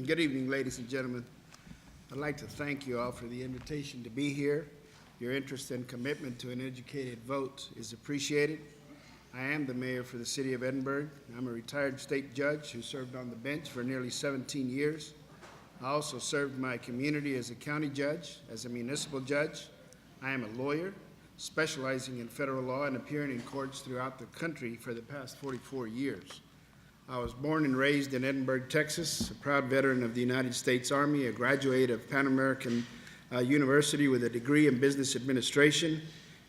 Good evening, ladies and gentlemen. I'd like to thank you all for the invitation to be here. Your interest and commitment to an educated vote is appreciated. I am the mayor for the city of Edinburg. I'm a retired state judge who served on the bench for nearly 17 years. I also served my community as a county judge, as a municipal judge. I am a lawyer, specializing in federal law and appearing in courts throughout the country for the past 44 years. I was born and raised in Edinburg, Texas, a proud veteran of the United States Army, a graduate of Pan American University with a degree in business administration,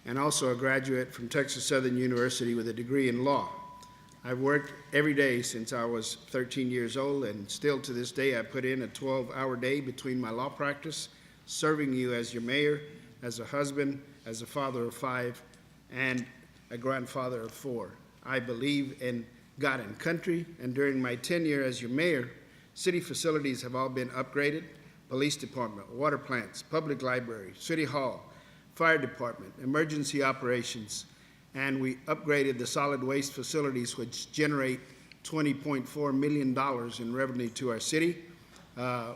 and also a graduate from Texas Southern University with a degree in law. I've worked every day since I was 13 years old, and still to this day I put in a 12-hour day between my law practice, serving you as your mayor, as a husband, as a father of 5, and a grandfather of 4. I believe in God and country, and during my tenure as your mayor, city facilities have all been upgraded: police department, water plants, public library, city hall, fire department, emergency operations, and we upgraded the solid waste facilities, which generate $20.4 million in revenue to our city.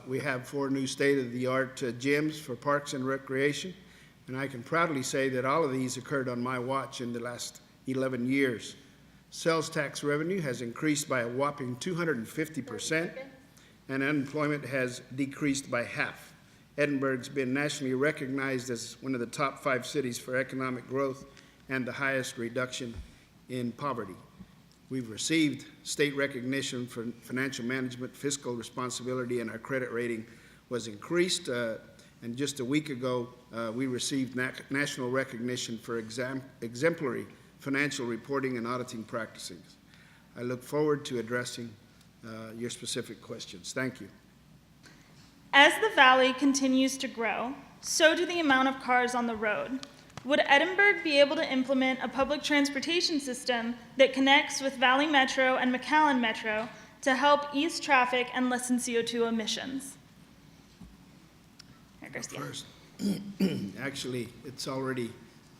We have 4 new state-of-the-art gyms for parks and recreation, and I can proudly say that all of these occurred on my watch in the last 11 years. Sales tax revenue has increased by a whopping 250%, and unemployment has decreased by half. Edinburgh's been nationally recognized as one of the top 5 cities for economic growth and the highest reduction in poverty. We've received state recognition for financial management, fiscal responsibility, and our credit rating was increased. And just a week ago, we received national recognition for exemplary financial reporting and auditing practices. I look forward to addressing your specific questions. Thank you. As the valley continues to grow, so do the amount of cars on the road. Would Edinburg be able to implement a public transportation system that connects with Valley Metro and McAllen Metro to help ease traffic and lessen CO2 emissions? First, actually, it's already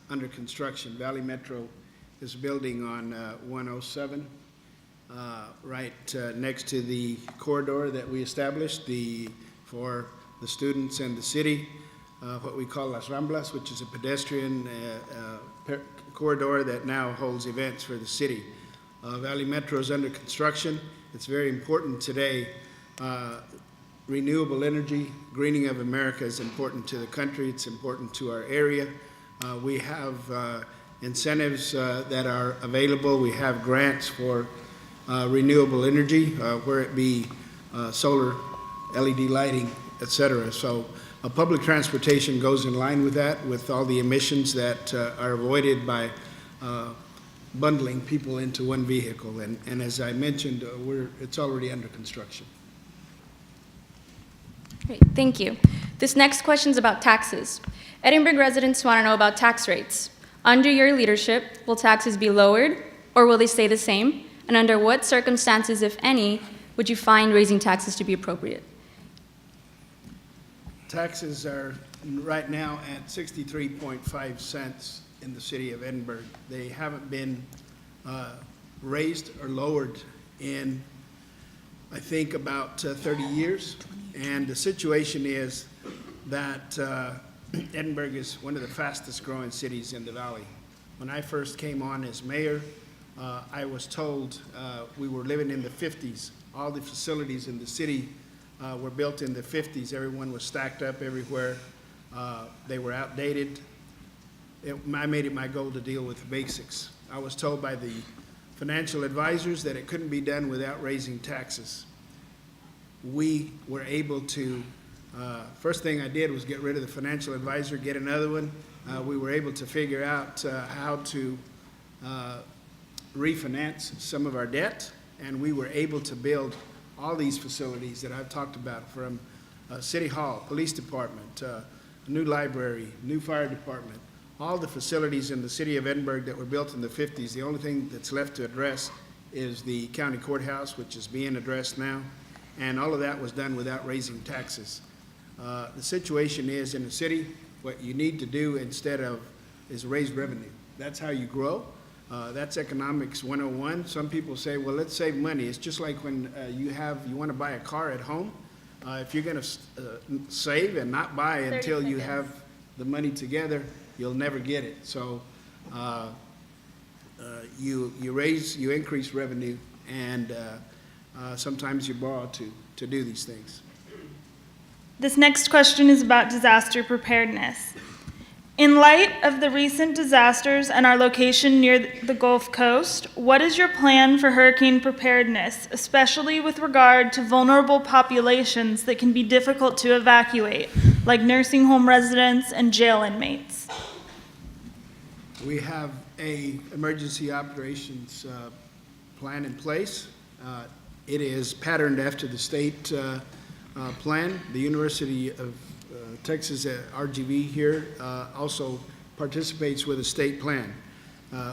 under construction. Valley Metro is building on 107, right next to the corridor that we established for the students and the city, what we call Las Ramblas, which is a pedestrian corridor that now holds events for the city. Valley Metro is under construction. It's very important today. Renewable energy, greening of America is important to the country. It's important to our area. We have incentives that are available. We have grants for renewable energy, where it be solar, LED lighting, etc. So public transportation goes in line with that, with all the emissions that are avoided by bundling people into one vehicle. And as I mentioned, it's already under construction. Great, thank you. This next question is about taxes. Edinburg residents want to know about tax rates. Under your leadership, will taxes be lowered or will they stay the same? And under what circumstances, if any, would you find raising taxes to be appropriate? Taxes are right now at 63.5 cents in the city of Edinburg. They haven't been raised or lowered in, I think, about 30 years. And the situation is that Edinburg is one of the fastest growing cities in the valley. When I first came on as mayor, I was told we were living in the 50s. All the facilities in the city were built in the 50s. Everyone was stacked up everywhere. They were outdated. I made it my goal to deal with the basics. I was told by the financial advisors that it couldn't be done without raising taxes. We were able to, first thing I did was get rid of the financial advisor, get another one. We were able to figure out how to refinance some of our debt, and we were able to build all these facilities that I've talked about, from City Hall, Police Department, a new library, new fire department, all the facilities in the city of Edinburg that were built in the 50s. The only thing that's left to address is the county courthouse, which is being addressed now. And all of that was done without raising taxes. The situation is, in the city, what you need to do instead of is raise revenue. That's how you grow. That's economics 101. Some people say, well, let's save money. It's just like when you want to buy a car at home. If you're going to save and not buy 30 until you seconds. have the money together, you'll never get it. So you increase revenue, and sometimes you borrow to do these things. This next question is about disaster preparedness. In light of the recent disasters and our location near the Gulf Coast, what is your plan for hurricane preparedness, especially with regard to vulnerable populations that can be difficult to evacuate, like nursing home residents and jail inmates? We have a emergency operations plan in place. It is patterned after the state plan. The University of Texas RGV here also participates with a state plan.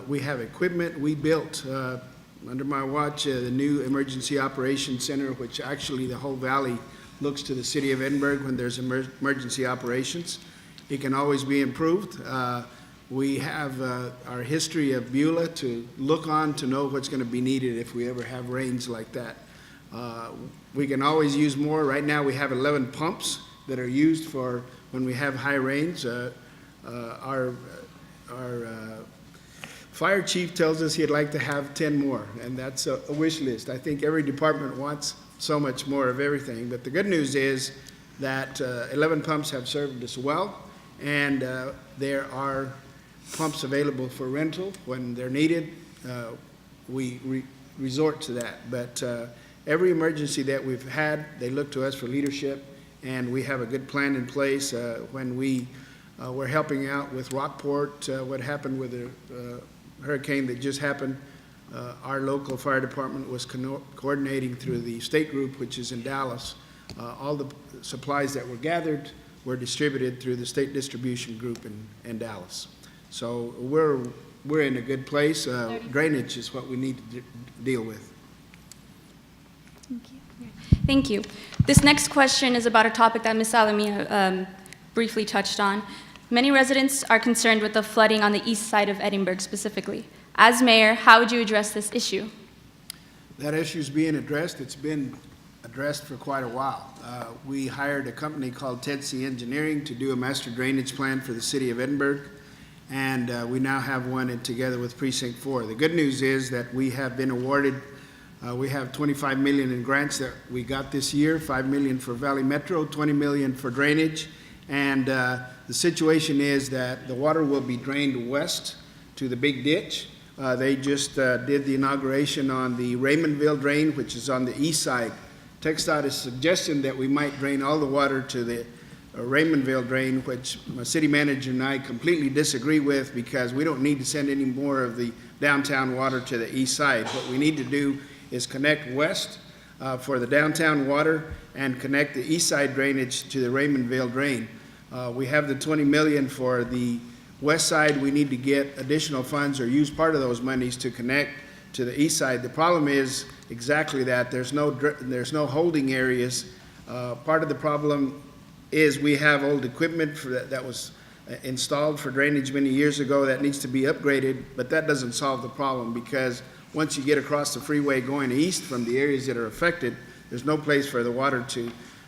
We have equipment. We built, under my watch, the new Emergency Operations Center, which actually the whole valley looks to the city of Edinburgh when there's emergency operations. It can always be improved. We have our history of Beulah to look on to know what's going to be needed if we ever have rains like that. We can always use more. Right now we have 11 pumps that are used for when we have high rains. Our fire chief tells us he'd like to have 10 more, and that's a wish list. I think every department wants so much more of everything, but the good news is that 11 pumps have served us well, and there are pumps available for rental when they're needed. We resort to that, but every emergency that we've had, they look to us for leadership, and we have a good plan in place. When we were helping out with Rockport, what happened with the hurricane that just happened, our local fire department was coordinating through the state group, which is in Dallas. All the supplies that were gathered were distributed through the state distribution group in Dallas. So we're in a good place. Drainage is what we need to deal with. Thank you. This next question is about a topic that Ms. Alamia briefly touched on. Many residents are concerned with the flooding on the east side of Edinburgh specifically. As mayor, how would you address this issue? That issue is being addressed. It's been addressed for quite a while. We hired a company called Tedcy Engineering to do a master drainage plan for the city of Edinburgh, and we now have one together with Precinct 4. The good news is that we have been awarded we have $25 million in grants that we got this year, $5 million for Valley Metro, $20 million for drainage. And the situation is that the water will be drained west to the big ditch. They just did the inauguration on the Raymondville drain, which is on the east side. TxDOT is suggesting that we might drain all the water to the Raymondville drain, which my city manager and I completely disagree with, because we don't need to send any more of the downtown water to the east side. What we need to do is connect west for the downtown water and connect the east side drainage to the Raymondville drain. We have the $20 million for the west side. We need to get additional funds or use part of those monies to connect to the east side. The problem is exactly that. There's no holding areas. Part of the problem is we have old equipment that was installed for drainage many years ago that needs to be upgraded, but that doesn't solve the problem, because once you get across the freeway going east from the areas that are affected, there's no place for the water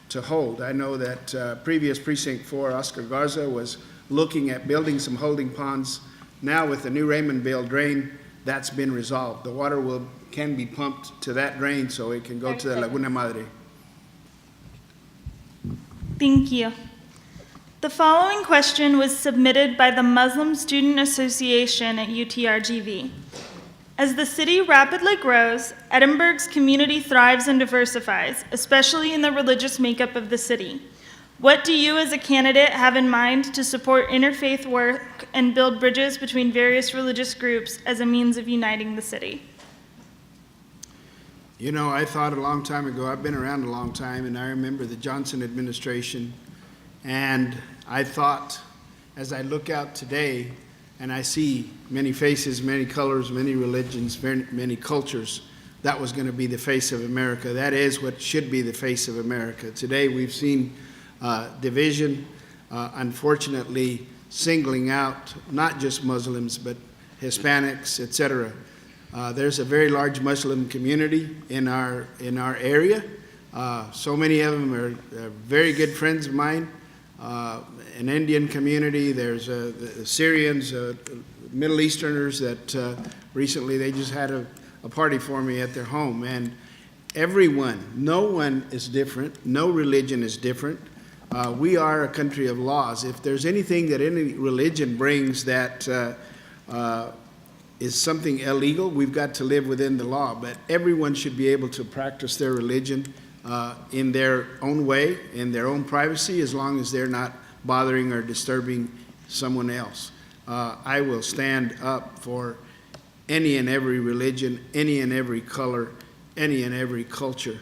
to hold. I know that previous Precinct 4, Oscar Garza, was looking at building some holding ponds. Now with the new Raymondville drain, that's been resolved. The water can be pumped to that drain so it can go to the Laguna Madre. Thank you. The following question was submitted by the Muslim Student Association at UTRGV. As the city rapidly grows, Edinburgh's community thrives and diversifies, especially in the religious makeup of the city. What do you as a candidate have in mind to support interfaith work and build bridges between various religious groups as a means of uniting the city? You know, I thought a long time ago, I've been around a long time, and I remember the Johnson administration, and I thought, as I look out today, and I see many faces, many colors, many religions, many cultures, that was going to be the face of America. That is what should be the face of America. Today we've seen division, unfortunately singling out not just Muslims, but Hispanics, etc. There's a very large Muslim community in our area. So many of them are very good friends of mine. An Indian community, there's the Syrians, Middle Easterners that recently they just had a party for me at their home. And everyone, no one is different, no religion is different. We are a country of laws. If there's anything that any religion brings that is something illegal, we've got to live within the law. But everyone should be able to practice their religion in their own way, in their own privacy, as long as they're not bothering or disturbing someone else. I will stand up for any and every religion, any and every color, any and every culture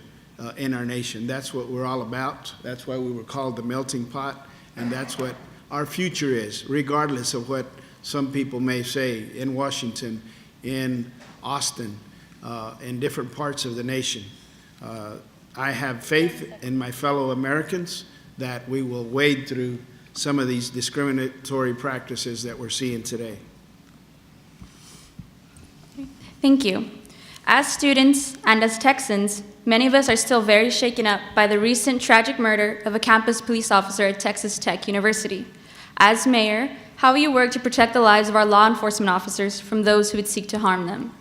in our nation. That's what we're all about. That's why we were called the melting pot, and that's what our future is, regardless of what some people may say in Washington, in Austin, in different parts of the nation. I have faith in my fellow Americans that we will wade through some of these discriminatory practices that we're seeing today. Thank you. As students and as Texans, many of us are still very shaken up by the recent tragic murder of a campus police officer at Texas Tech University. As mayor, how will you work to protect the lives of our law enforcement officers from those who would seek to harm them?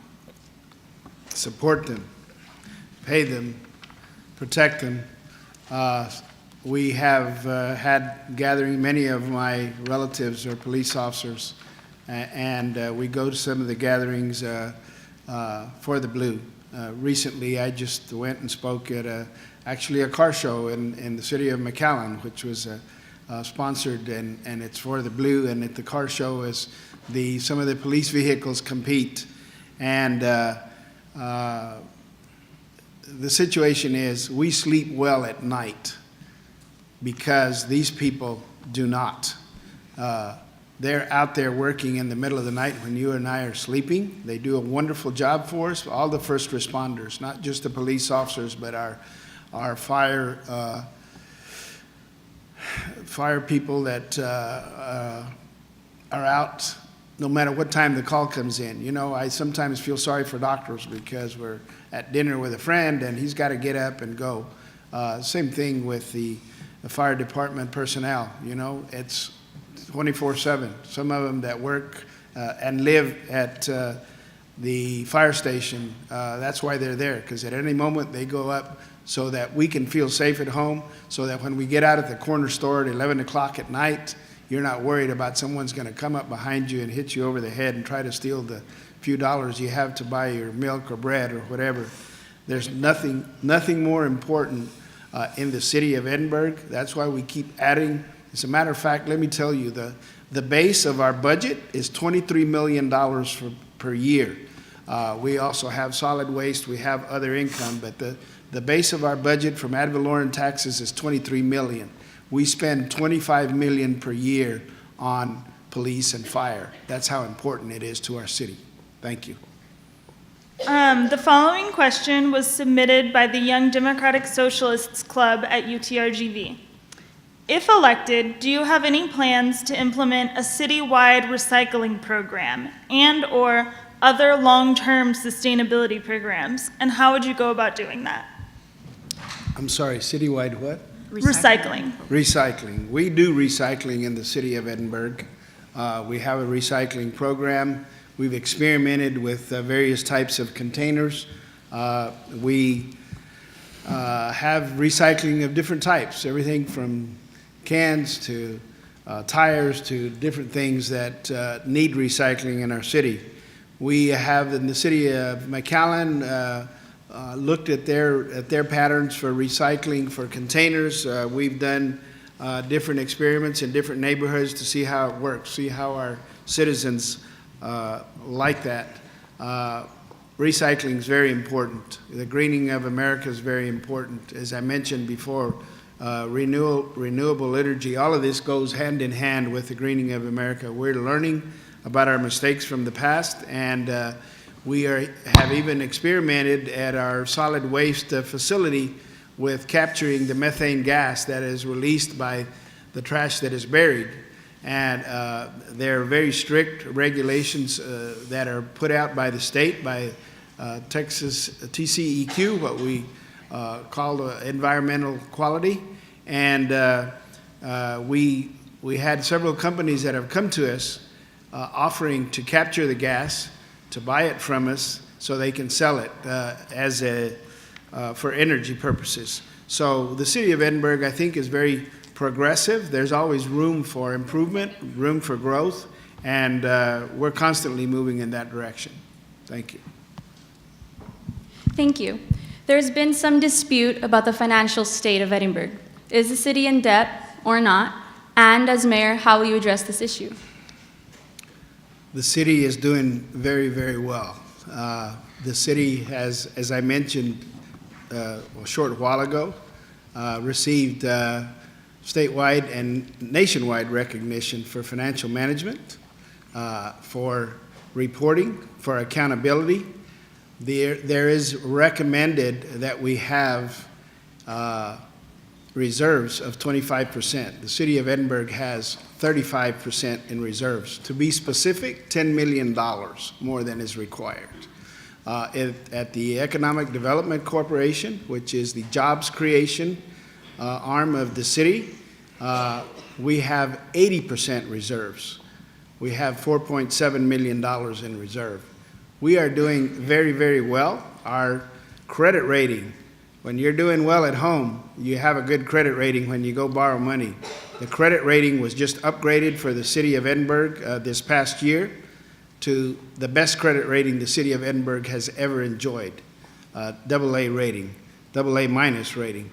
Support them, pay them, protect them. We have had gathering, many of my relatives are police officers, and we go to some of the gatherings for the Blue. Recently, I just went and spoke at actually a car show in the city of McAllen, which was sponsored, and it's for the Blue, and at the car show is some of the police vehicles compete. And the situation is we sleep well at night because these people do not. They're out there working in the middle of the night when you and I are sleeping. They do a wonderful job for us, all the first responders, not just the police officers, but our fire people that are out no matter what time the call comes in. You know, I sometimes feel sorry for doctors because we're at dinner with a friend and he's got to get up and go. Same thing with the fire department personnel. You know, it's 24/7. Some of them that work and live at the fire station, that's why they're there, because at any moment they go up so that we can feel safe at home, so that when we get out at the corner store at 11 o'clock at night, you're not worried about someone's going to come up behind you and hit you over the head and try to steal the few dollars you have to buy your milk or bread or whatever. There's nothing more important in the city of Edinburg. That's why we keep adding. As a matter of fact, let me tell you, the base of our budget is $23 million per year. We also have solid waste, we have other income, but the base of our budget from ad valorem taxes is $23 million. We spend $25 million per year on police and fire. That's how important it is to our city. Thank you. The following question was submitted by the Young Democratic Socialists Club at UTRGV. If elected, do you have any plans to implement a citywide recycling program and/or other long-term sustainability programs? And how would you go about doing that? I'm sorry, citywide what? Recycling. Recycling. We do recycling in the city of Edinburg. We have a recycling program. We've experimented with various types of containers. We have recycling of different types, everything from cans to tires to different things that need recycling in our city. We have in the city of McAllen looked at their patterns for recycling for containers. We've done different experiments in different neighborhoods to see how it works, see how our citizens like that. Recycling is very important. The greening of America is very important. As I mentioned before, renewable energy, all of this goes hand in hand with the greening of America. We're learning about our mistakes from the past, and we have even experimented at our solid waste facility with capturing the methane gas that is released by the trash that is buried. And there are very strict regulations that are put out by the state, by Texas TCEQ, what we called environmental quality. And we had several companies that have come to us offering to capture the gas, to buy it from us so they can sell it for energy purposes. So the city of Edinburgh, I think, is very progressive. There's always room for improvement, room for growth, and we're constantly moving in that direction. Thank you. Thank you. There's been some dispute about the financial state of Edinburgh. Is the city in debt or not? And as mayor, how will you address this issue? The city is doing very, very well. The city has, as I mentioned a short while ago, received statewide and nationwide recognition for financial management, for reporting, for accountability. There is recommended that we have reserves of 25%. The city of Edinburgh has 35% in reserves. To be specific, $10 million more than is required. At the Economic Development Corporation, which is the jobs creation arm of the city, we have 80% reserves. We have $4.7 million in reserve. We are doing very, very well. Our credit rating, when you're doing well at home, you have a good credit rating when you go borrow money. The credit rating was just upgraded for the city of Edinburgh this past year to the best credit rating the city of Edinburgh has ever enjoyed, AA rating, AA minus rating.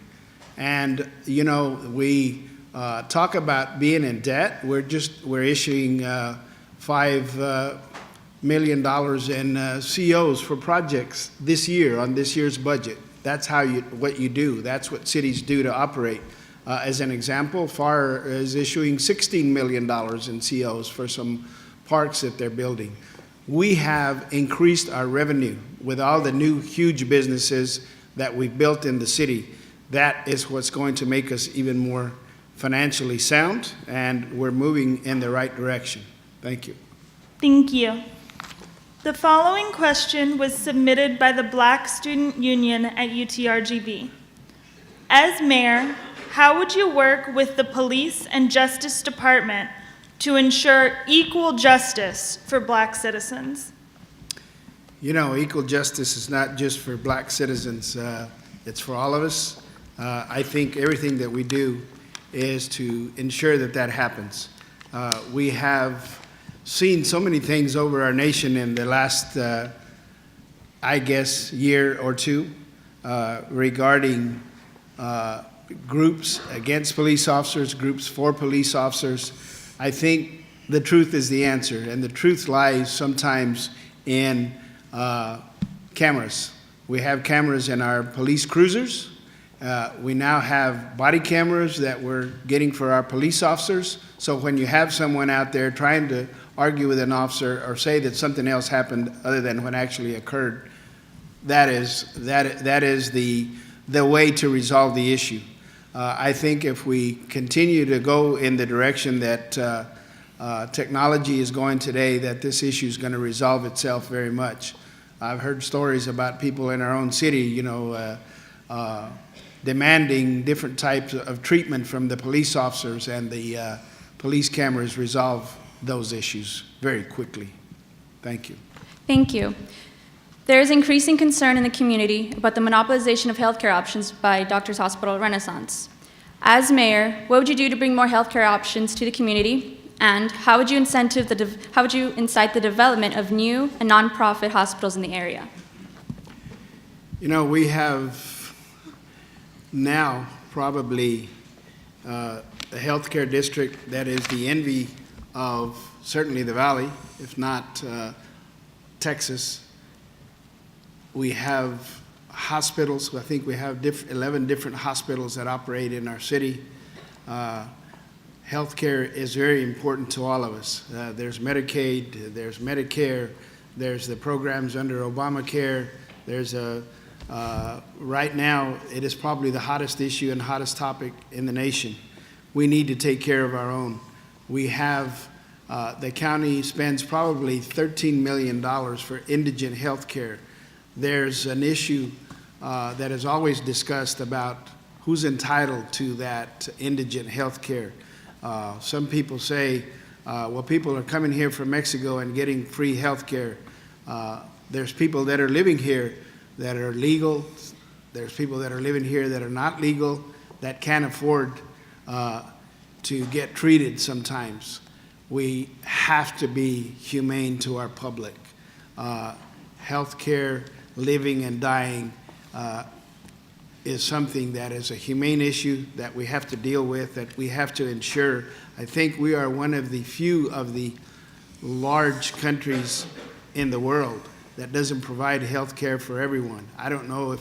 And, you know, we talk about being in debt. We're issuing $5 million in COs for projects this year on this year's budget. That's what you do. That's what cities do to operate. As an example, FAR is issuing $16 million in COs for some parks that they're building. We have increased our revenue with all the new huge businesses that we've built in the city. That is what's going to make us even more financially sound, and we're moving in the right direction. Thank you. Thank you. The following question was submitted by the Black Student Union at UTRGV. As mayor, how would you work with the Police and Justice Department to ensure equal justice for Black citizens? You know, equal justice is not just for Black citizens, it's for all of us. I think everything that we do is to ensure that that happens. We have seen so many things over our nation in the last, I guess, year or two regarding groups against police officers, groups for police officers. I think the truth is the answer, and the truth lies sometimes in cameras. We have cameras in our police cruisers. We now have body cameras that we're getting for our police officers. So when you have someone out there trying to argue with an officer or say that something else happened other than what actually occurred, that is the way to resolve the issue. I think if we continue to go in the direction that technology is going today, that this issue is going to resolve itself very much. I've heard stories about people in our own city, you know, demanding different types of treatment from the police officers, and the police cameras resolve those issues very quickly. Thank you. Thank you. There is increasing concern in the community about the monopolization of healthcare options by Doctors Hospital Renaissance. As mayor, what would you do to bring more healthcare options to the community? And how would you incite the development of new and nonprofit hospitals in the area? You know, we have now probably a healthcare district that is the envy of certainly the Valley, if not Texas. We have hospitals. I think we have 11 different hospitals that operate in our city. Healthcare is very important to all of us. There's Medicaid, there's Medicare, there's the programs under Obamacare. There's right now, it is probably the hottest issue and hottest topic in the nation. We need to take care of our own. We have, the county spends probably $13 million for indigent health care. There's an issue that is always discussed about who's entitled to that indigent health care. Some people say, well, people are coming here from Mexico and getting free health care. There's people that are living here that are legal. There's people that are living here that are not legal, that can't afford to get treated sometimes. We have to be humane to our public. Health care, living and dying is something that is a humane issue that we have to deal with, that we have to ensure. I think we are one of the few of the large countries in the world that doesn't provide health care for everyone. I don't know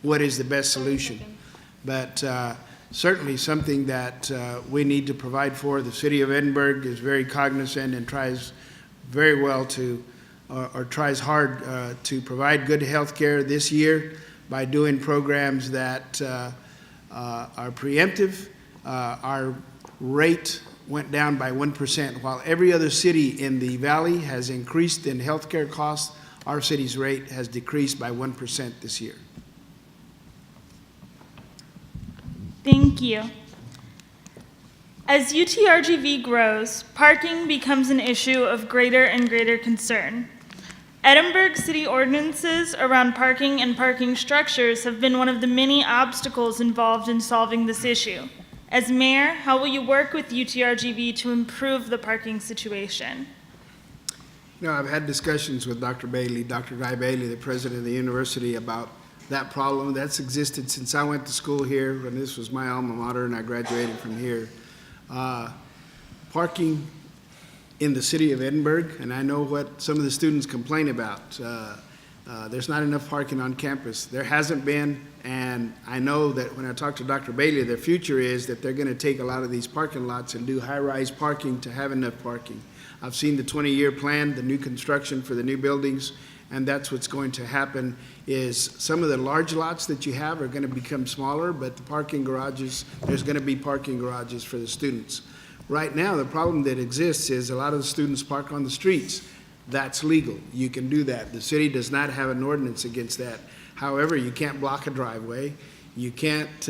what is the best solution, but certainly something that we need to provide for. The city of Edinburg is very cognizant and tries very well to, or tries hard to provide good health care this year by doing programs that are preemptive. Our rate went down by 1%. While every other city in the valley has increased in healthcare costs, our city's rate has decreased by 1% this year. Thank you. As UTRGV grows, parking becomes an issue of greater and greater concern. Edinburgh city ordinances around parking and parking structures have been one of the many obstacles involved in solving this issue. As mayor, how will you work with UTRGV to improve the parking situation? You know, I've had discussions with Dr. Bailey, Dr. Guy Bailey, the president of the university, about that problem. That's existed since I went to school here, and this was my alma mater, and I graduated from here. Parking in the city of Edinburgh, and I know what some of the students complain about. There's not enough parking on campus. There hasn't been, and I know that when I talk to Dr. Bailey, their future is that they're going to take a lot of these parking lots and do high-rise parking to have enough parking. I've seen the 20-year plan, the new construction for the new buildings, and that's what's going to happen is some of the large lots that you have are going to become smaller, but the parking garages, there's going to be parking garages for the students. Right now, the problem that exists is a lot of the students park on the streets. That's legal. You can do that. The city does not have an ordinance against that. However, you can't block a driveway. You can't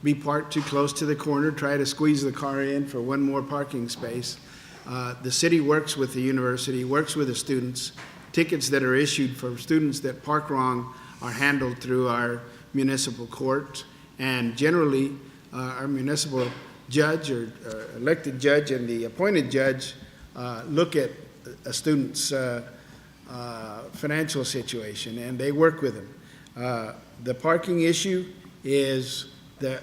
be parked too close to the corner, try to squeeze the car in for one more parking space. The city works with the university, works with the students. Tickets that are issued for students that park wrong are handled through our municipal court, and generally our municipal judge or elected judge and the appointed judge look at a student's financial situation, and they work with them. The parking issue is,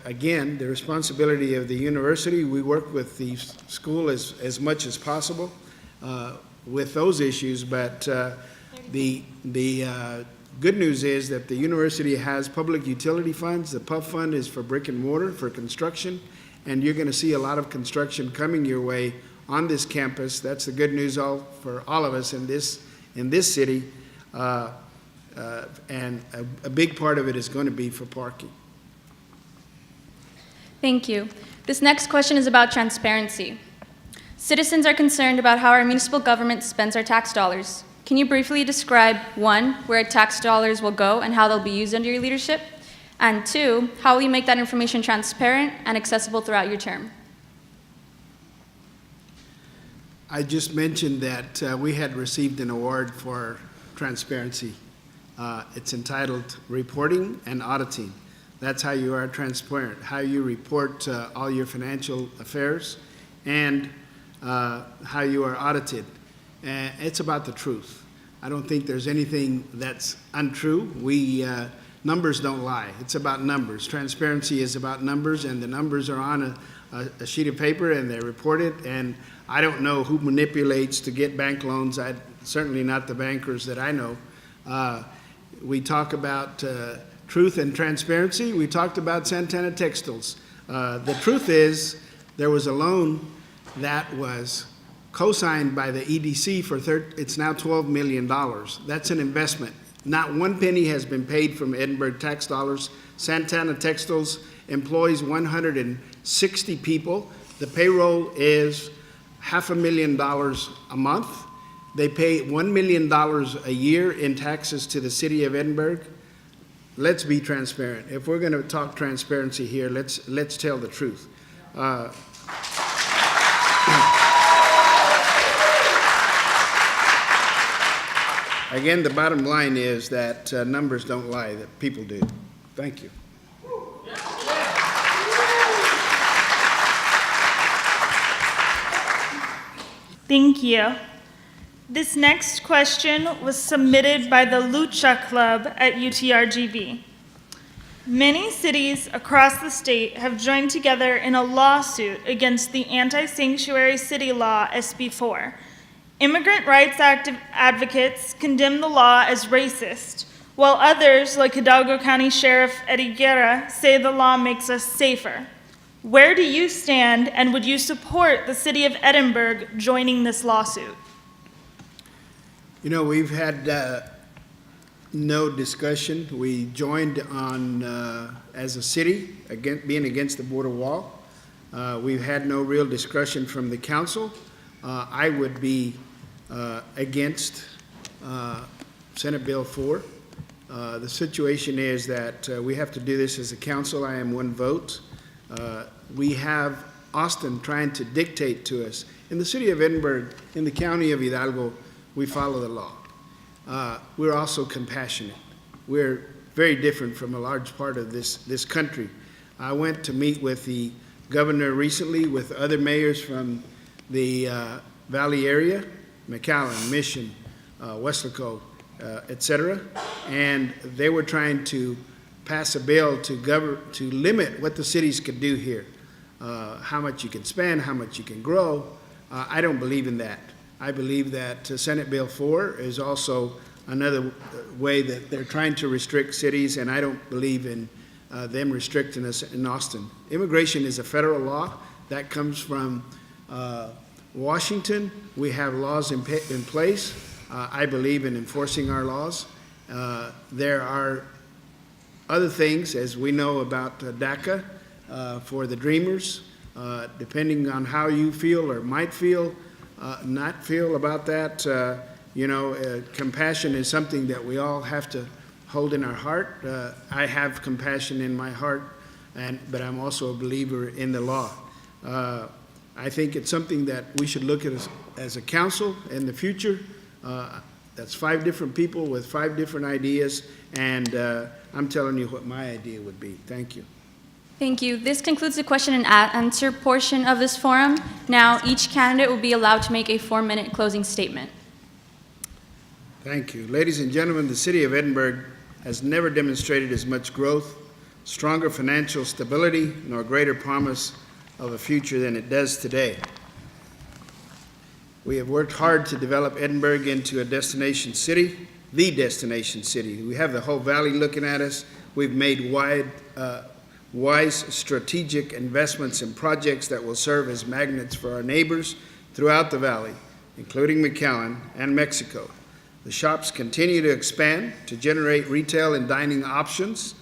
again, the responsibility of the university. We work with the school as much as possible with those issues, but the good news is that the university has public utility funds. The PUF fund is for brick and mortar, for construction, and you're going to see a lot of construction coming your way on this campus. That's the good news for all of us in this city, and a big part of it is going to be for parking. Thank you. This next question is about transparency. Citizens are concerned about how our municipal government spends our tax dollars. Can you briefly describe, 1, where tax dollars will go and how they'll be used under your leadership? And 2, how will you make that information transparent and accessible throughout your term? I just mentioned that we had received an award for transparency. It's entitled Reporting and Auditing. That's how you are transparent, how you report all your financial affairs and how you are audited. It's about the truth. I don't think there's anything that's untrue. Numbers don't lie. It's about numbers. Transparency is about numbers, and the numbers are on a sheet of paper, and they're reported, and I don't know who manipulates to get bank loans. Certainly not the bankers that I know. We talk about truth and transparency. We talked about Santana Textiles. The truth is there was a loan that was co-signed by the EDC for it's now $12 million. That's an investment. Not one penny has been paid from Edinburgh tax dollars. Santana Textiles employs 160 people. The payroll is $500,000 a month. They pay $1 million a year in taxes to the city of Edinburgh. let's be transparent. If we're going to talk transparency here, let's tell the truth. Again, the bottom line is that numbers don't lie, that people do. Thank you. Thank you. This next question was submitted by the Lucha Club at UTRGV. Many cities across the state have joined together in a lawsuit against the anti-sanctuary city law SB 4. Immigrant rights advocates condemn the law as racist, while others, like Hidalgo County Sheriff Eddie Guerra, say the law makes us safer. Where do you stand, and would you support the city of Edinburg joining this lawsuit? You know, we've had no discussion. We joined on, as a city, being against the border wall. We've had no real discussion from the council. I would be against Senate Bill 4. The situation is that we have to do this as a council. I am one vote. We have Austin trying to dictate to us. In the city of Edinburg, in the county of Hidalgo, we follow the law. We're also compassionate. We're very different from a large part of this country. I went to meet with the governor recently with other mayors from the Valley area, McAllen, Mission, Weslaco, et cetera, and they were trying to pass a bill to limit what the cities could do here, how much you can spend, how much you can grow. I don't believe in that. I believe that Senate Bill 4 is also another way that they're trying to restrict cities, and I don't believe in them restricting us in Austin. Immigration is a federal law that comes from Washington. We have laws in place. I believe in enforcing our laws. There are other things, as we know about DACA for the Dreamers, depending on how you feel or might feel, not feel about that. Compassion is something that we all have to hold in our heart. I have compassion in my heart, but I'm also a believer in the law. I think it's something that we should look at as a council in the future. That's 5 different people with 5 different ideas, and I'm telling you what my idea would be. Thank you. Thank you. This concludes the question and answer portion of this forum. Now, each candidate will be allowed to make a 4-minute closing statement. Thank you. Ladies and gentlemen, the city of Edinburg has never demonstrated as much growth, stronger financial stability, nor greater promise of a future than it does today. We have worked hard to develop Edinburg into a destination city, the destination city. We have the whole valley looking at us. We've made wise strategic investments in projects that will serve as magnets for our neighbors throughout the valley, including McAllen and Mexico. The shops continue to expand to generate retail and dining options.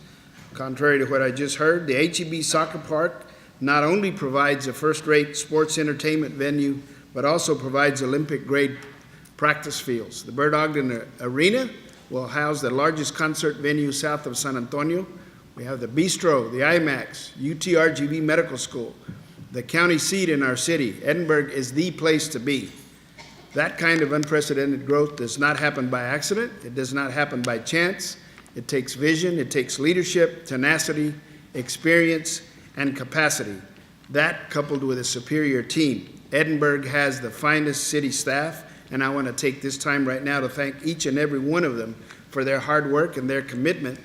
Contrary to what I just heard, the H-E-B Soccer Park not only provides a first-rate sports entertainment venue, but also provides Olympic-grade practice fields. The Bird Ogden Arena will house the largest concert venue south of San Antonio. We have the Bistro, the IMAX, UTRGV Medical School, the county seat in our city. Edinburg is the place to be. That kind of unprecedented growth does not happen by accident. It does not happen by chance. It takes vision, it takes leadership, tenacity, experience, and capacity. That coupled with a superior team. Edinburg has the finest city staff, and I want to take this time right now to thank each and every one of them for their hard work and their commitment.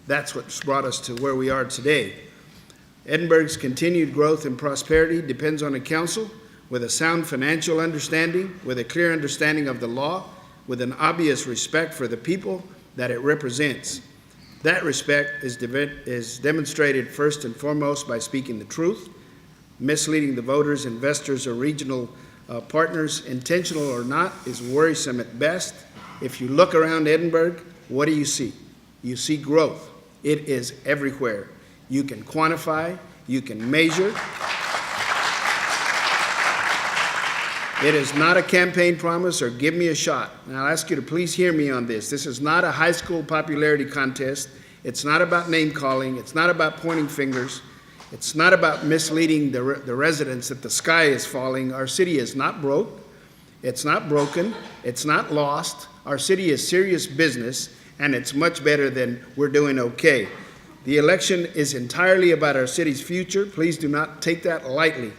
That's what's brought us to where we are today. Edinburg's continued growth and prosperity depends on a council with a sound financial understanding, with a clear understanding of the law, with an obvious respect for the people that it represents. That respect is demonstrated first and foremost by speaking the truth, misleading the voters, investors, or regional partners, intentional or not, is worrisome at best. If you look around Edinburg, what do you see? You see growth. It is everywhere. You can quantify, you can measure. It is not a campaign promise or give me a shot. And I'll ask you to please hear me on this. This is not a high school popularity contest. It's not about name-calling. It's not about pointing fingers. It's not about misleading the residents that the sky is falling. Our city is not broke. It's not broken. It's not lost. Our city is serious business, and it's much better than we're doing okay. The election is entirely about our city's future. Please do not take that lightly.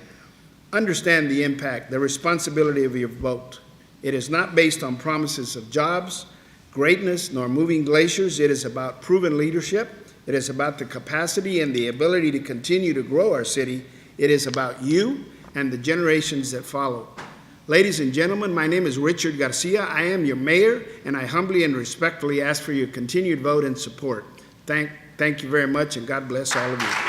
Understand the impact, the responsibility of your vote. It is not based on promises of jobs, greatness, nor moving glaciers. It is about proven leadership. It is about the capacity and the ability to continue to grow our city. It is about you and the generations that follow. Ladies and gentlemen, my name is Richard Garcia. I am your mayor, and I humbly and respectfully ask for your continued vote and support. Thank you very much, and God bless all of you.